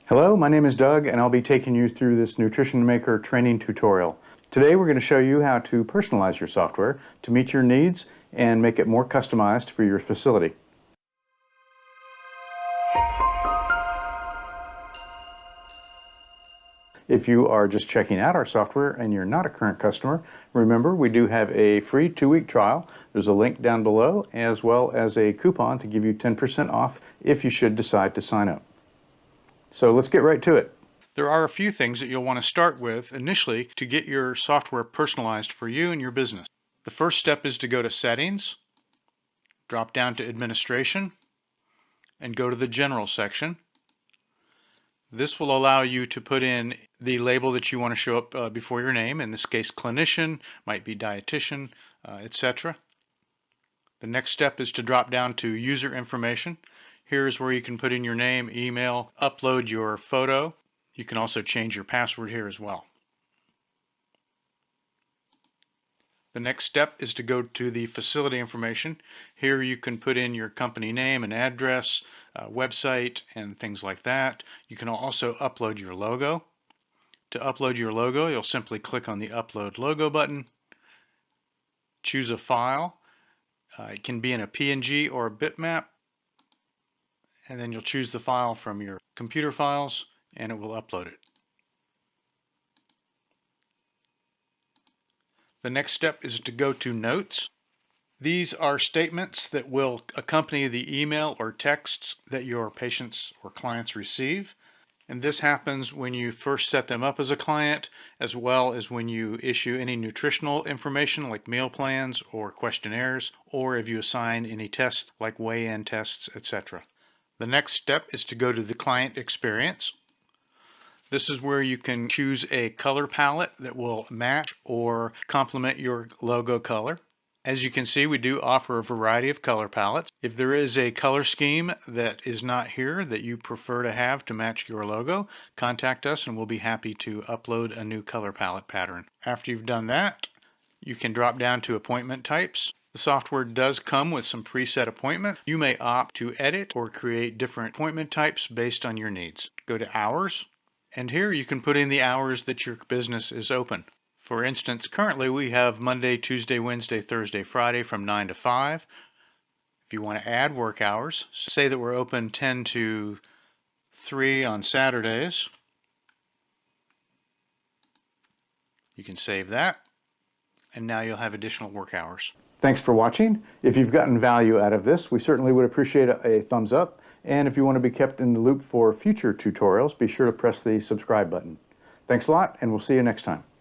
Hello, my name is Doug and I'll be taking you through this Nutrition Maker training tutorial. Today we're going to show you how to personalize your software to meet your needs and make it more customized for your facility. If you are just checking out our software and you're not a current customer, remember we do have a free 2-week trial. There's a link down below as well as a coupon to give you 10% off if you should decide to sign up. So let's get right to it. There are a few things that you'll want to start with initially to get your software personalized for you and your business. The first step is to go to Settings, drop down to Administration, and go to the General section. This will allow you to put in the label that you want to show up before your name, in this case clinician, might be dietitian, etc. The next step is to drop down to User Information. Here's where you can put in your name, email, upload your photo. You can also change your password here as well. The next step is to go to the facility information. Here you can put in your company name and address, website, and things like that. You can also upload your logo. To upload your logo, you'll simply click on the Upload Logo button, choose a file. It can be in a PNG or a bitmap, and then you'll choose the file from your computer files and it will upload it. The next step is to go to Notes. These are statements that will accompany the email or texts that your patients or clients receive. And this happens when you first set them up as a client, as well as when you issue any nutritional information like meal plans or questionnaires, or if you assign any tests like weigh-in tests, etc. The next step is to go to the client experience. This is where you can choose a color palette that will match or complement your logo color. As you can see, we do offer a variety of color palettes. If there is a color scheme that is not here that you prefer to have to match your logo, contact us and we'll be happy to upload a new color palette pattern. After you've done that, you can drop down to appointment types. The software does come with some preset appointments. You may opt to edit or create different appointment types based on your needs. Go to Hours. And here you can put in the hours that your business is open. For instance, currently we have Monday, Tuesday, Wednesday, Thursday, Friday from 9 to 5. If you want to add work hours, say that we're open 10 to 3 on Saturdays. You can save that, and now you'll have additional work hours. Thanks for watching. If you've gotten value out of this, we certainly would appreciate a thumbs up. And if you want to be kept in the loop for future tutorials, be sure to press the subscribe button. Thanks a lot, and we'll see you next time.